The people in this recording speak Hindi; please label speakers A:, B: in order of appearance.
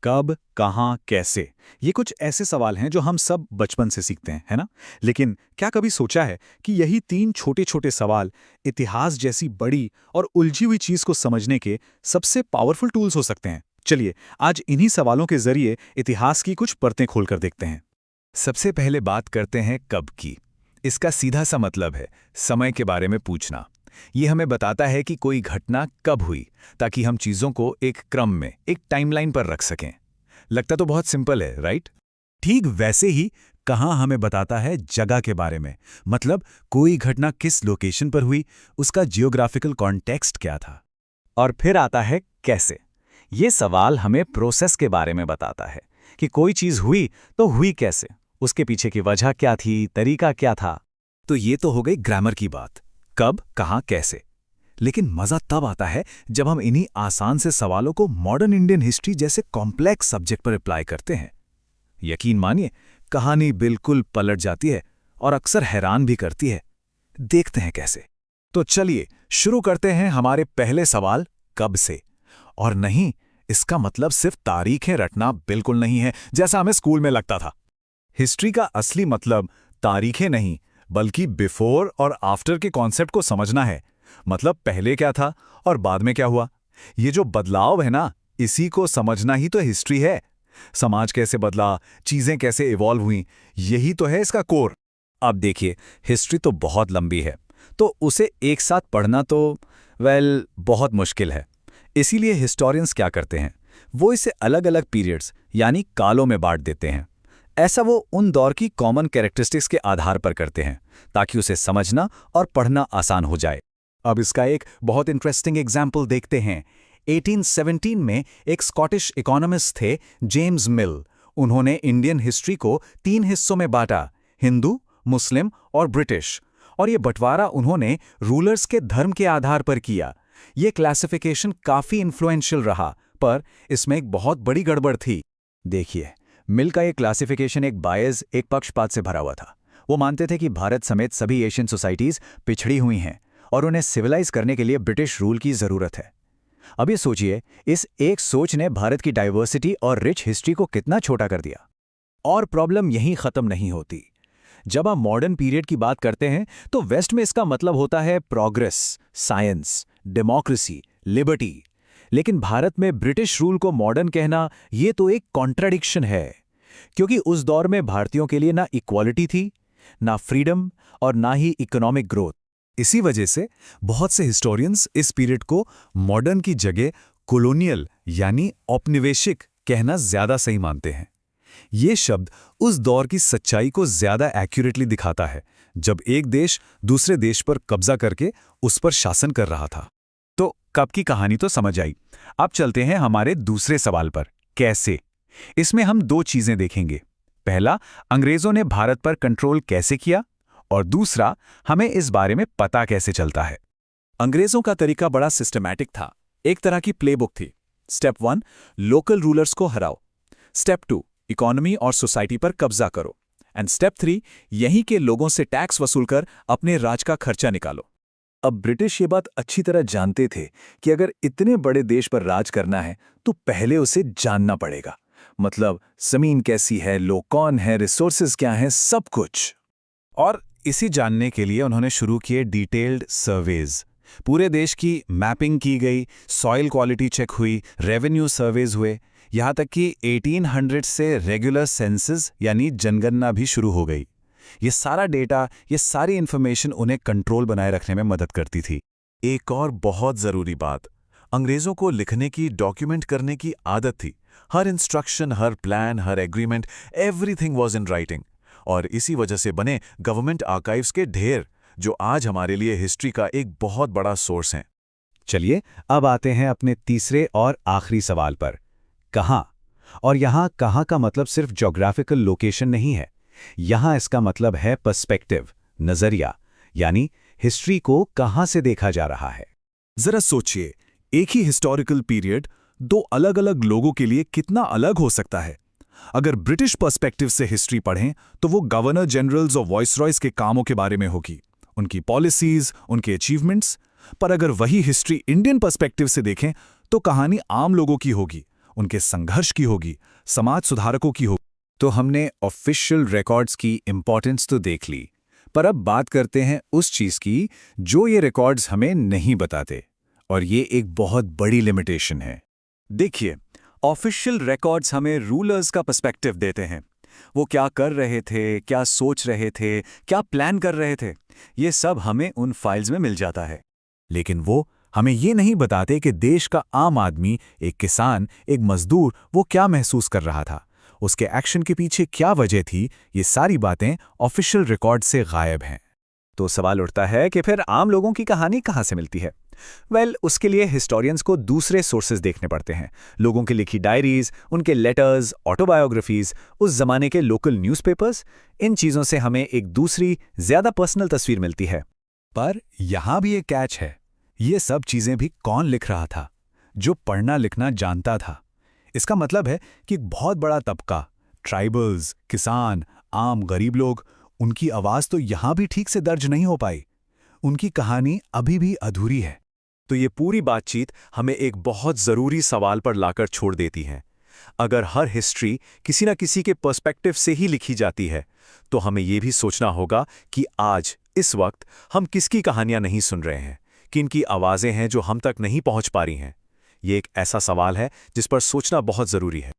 A: कब, कहाँ, कैसे, ये कुछ ऐसे सवाल हैं जो हम सब बचपन से सीखते हैं, है ना? लेकिन क्या कभी सोचा है कि यही तीन छोटे-छोटे सवाल इतिहास जैसी बड़ी और उलझी हुई चीज को समझने के सबसे पावरफुल टूल्स हो सकते हैं? चलिए, आज इन्हीं सवालों के जरिए इतिहास की कुछ परतें खोलकर देखते हैं।
B: सबसे पहले बात करते हैं कब की। इसका सीधा सा मतलब है समय के बारे में पूछना। ये हमें बताता है कि कोई घटना कब हुई, ताकि हम चीज़ों को एक क्रम में, एक टाइमलाइन पर रख सकें। लगता तो बहुत सिंपल है, राइट?
C: ठीक वैसे ही कहाँ हमें बताता है जगह के बारे में, मतलब कोई घटना किस लोकेशन पर हुई, उसका जियोग्राफिकल कॉन्टेक्स्ट क्या था।
A: और फिर आता है कैसे। ये सवाल हमें प्रोसेस के बारे में बताता है कि कोई चीज हुई तो हुई कैसे, उसके पीछे की वजह क्या थी, तरीका क्या था।
C: तो ये तो हो गई ग्रामर की बात, कब, कहाँ, कैसे। लेकिन मजा तब आता है जब हम इन्हीं आसान से सवालों को मॉडर्न इंडियन हिस्ट्री जैसे कॉम्प्लेक्स सब्जेक्ट पर अप्लाई करते हैं। यकीन मानिए, कहानी बिल्कुल पलट जाती है और अक्सर हैरान भी करती है। देखते हैं कैसे। तो चलिए शुरू करते हैं हमारे पहले सवाल, कब से। और नहीं, इसका मतलब सिर्फ तारीखें रटना बिल्कुल नहीं है जैसा हमें स्कूल में लगता था। हिस्ट्री का असली मतलब तारीखें नहीं, बल्कि बिफोर और आफ्टर के कॉन्सेप्ट को समझना है। मतलब पहले क्या था और बाद में क्या हुआ। ये जो बदलाव है ना, इसी को समझना ही तो हिस्ट्री है। समाज कैसे बदला, चीजें कैसे इवॉल्व हुई, यही तो है इसका कोर।
A: अब देखिए, हिस्ट्री तो बहुत लंबी है, तो उसे एक साथ पढ़ना तो बहुत मुश्किल है। इसीलिए हिस्टोरियंस क्या करते हैं, वो इसे अलग अलग पीरियड्स यानी कालों में बांट देते हैं। ऐसा वो उन दौर की कॉमन कैरेक्टरिस्टिक्स के आधार पर करते हैं, ताकि उसे समझना और पढ़ना आसान हो जाए।
C: अब इसका एक बहुत इंटरेस्टिंग एग्जाम्पल देखते हैं। 1817 में एक स्कॉटिश इकोनॉमिस्ट थे, जेम्स मिल। उन्होंने इंडियन हिस्ट्री को 3 हिस्सों में बांटा, हिंदू, मुस्लिम और ब्रिटिश। और ये बंटवारा उन्होंने रूलर्स के धर्म के आधार पर किया। ये क्लासिफिकेशन काफी इन्फ्लुएंशियल रहा, पर इसमें एक बहुत बड़ी गड़बड़ थी। देखिए, मिल का ये क्लासिफिकेशन एक बायस, एक पक्षपात से भरा हुआ था। वो मानते थे कि भारत समेत सभी एशियन सोसाइटीज पिछड़ी हुई हैं और उन्हें सिविलाइज करने के लिए ब्रिटिश रूल की जरूरत है। अब ये सोचिए, इस एक सोच ने भारत की डाइवर्सिटी और रिच हिस्ट्री को कितना छोटा कर दिया। और प्रॉब्लम यहीं खत्म नहीं होती। जब हम मॉडर्न पीरियड की बात करते हैं तो वेस्ट में इसका मतलब होता है प्रोग्रेस, साइंस, डेमोक्रेसी, लिबर्टी। लेकिन भारत में ब्रिटिश रूल को मॉडर्न कहना, ये तो एक कॉन्ट्राडिक्शन है। क्योंकि उस दौर में भारतीयों के लिए ना इक्वालिटी थी, ना फ्रीडम और ना ही इकोनॉमिक ग्रोथ। इसी वजह से बहुत से हिस्टोरियंस इस पीरियड को मॉडर्न की जगह कॉलोनियल यानी औपनिवेशिक कहना ज्यादा सही मानते हैं। ये शब्द उस दौर की सच्चाई को ज्यादा एक्यूरेटली दिखाता है, जब एक देश दूसरे देश पर कब्जा करके उस पर शासन कर रहा था। तो कब की कहानी तो समझ आई। अब चलते हैं हमारे दूसरे सवाल पर, कैसे। इसमें हम 2 चीजें देखेंगे। पहला, अंग्रेजों ने भारत पर कंट्रोल कैसे किया, और दूसरा, हमें इस बारे में पता कैसे चलता है। अंग्रेजों का तरीका बड़ा सिस्टमैटिक था, एक तरह की प्लेबुक थी। स्टेप 1, लोकल रूलर्स को हराओ। स्टेप 2, इकोनॉमी और सोसाइटी पर कब्जा करो। एंड स्टेप 3, यहीं के लोगों से टैक्स वसूल कर अपने राज का खर्चा निकालो। अब ब्रिटिश ये बात अच्छी तरह जानते थे कि अगर इतने बड़े देश पर राज करना है तो पहले उसे जानना पड़ेगा। मतलब जमीन कैसी है, लोग कौन है, रिसोर्सेज क्या हैं, सब कुछ। और इसी जानने के लिए उन्होंने शुरू किए डिटेल्ड सर्वेज। पूरे देश की मैपिंग की गई, सॉइल क्वालिटी चेक हुई, रेवेन्यू सर्वेज हुए, यहाँ तक कि 1800 से रेगुलर सेंसस यानी जनगणना भी शुरू हो गई। ये सारा डेटा, ये सारी इंफॉर्मेशन उन्हें कंट्रोल बनाए रखने में मदद करती थी। एक और बहुत जरूरी बात, अंग्रेजों को लिखने की, डॉक्यूमेंट करने की आदत थी। हर इंस्ट्रक्शन, हर प्लान, हर agreement, everything was in writing. और इसी वजह से बने गवर्नमेंट आर्काइव्स के ढेर, जो आज हमारे लिए हिस्ट्री का एक बहुत बड़ा सोर्स हैं।
A: चलिए, अब आते हैं अपने तीसरे और आखिरी सवाल पर, कहाँ। और यहाँ कहाँ का मतलब सिर्फ ज्योग्राफिकल लोकेशन नहीं है। यहाँ इसका मतलब है पर्सपेक्टिव, नजरिया, यानी हिस्ट्री को कहाँ से देखा जा रहा है।
C: जरा सोचिए, एक ही हिस्टोरिकल पीरियड 2 अलग-अलग लोगों के लिए कितना अलग हो सकता है। अगर ब्रिटिश पर्सपेक्टिव से हिस्ट्री पढ़ें तो वो गवर्नर जनरल्स और वॉइसरॉयज के कामों के बारे में होगी, उनकी पॉलिसीज, उनके अचीवमेंट्स। पर अगर वही हिस्ट्री इंडियन पर्सपेक्टिव से देखें तो कहानी आम लोगों की होगी, उनके संघर्ष की होगी, समाज सुधारकों की होगी।
B: तो हमने ऑफिशियल रिकॉर्ड्स की इंपॉर्टेंस तो देख ली, पर अब बात करते हैं उस चीज की जो ये रिकॉर्ड्स हमें नहीं बताते, और ये एक बहुत बड़ी लिमिटेशन है।
A: देखिए, ऑफिशियल रिकॉर्ड्स हमें रूलर्स का पर्सपेक्टिव देते हैं। वो क्या कर रहे थे, क्या सोच रहे थे, क्या प्लान कर रहे थे, ये सब हमें उन फाइल्स में मिल जाता है।
C: लेकिन वो हमें ये नहीं बताते कि देश का आम आदमी, एक किसान, एक मजदूर, वो क्या महसूस कर रहा था, उसके एक्शन के पीछे क्या वजह थी। ये सारी बातें ऑफिशियल रिकॉर्ड से गायब हैं।
A: तो सवाल उठता है कि फिर आम लोगों की कहानी कहाँ से मिलती है? उसके लिए हिस्टोरियंस को दूसरे सोर्सेज देखने पड़ते हैं। लोगों की लिखी डायरीज, उनके लेटर्स, ऑटोबायोग्राफीज, उस जमाने के लोकल न्यूज़पेपर्स, इन चीज़ों से हमें एक दूसरी, ज्यादा पर्सनल तस्वीर मिलती है।
C: पर यहां भी एक कैच है। ये सब चीजें भी कौन लिख रहा था? जो पढ़ना लिखना जानता था। इसका मतलब है कि एक बहुत बड़ा तबका, ट्राइबल्स, किसान, आम गरीब लोग, उनकी आवाज तो यहां भी ठीक से दर्ज नहीं हो पाई। उनकी कहानी अभी भी अधूरी है।
A: तो ये पूरी बातचीत हमें एक बहुत ज़रूरी सवाल पर लाकर छोड़ देती है। अगर हर हिस्ट्री किसी न किसी के पर्सपेक्टिव से ही लिखी जाती है, तो हमें ये भी सोचना होगा कि आज, इस वक्त, हम किसकी कहानियां नहीं सुन रहे हैं, किनकी आवाज़ें हैं जो हम तक नहीं पहुंच पा रही हैं। ये एक ऐसा सवाल है जिस पर सोचना बहुत ज़रूरी है।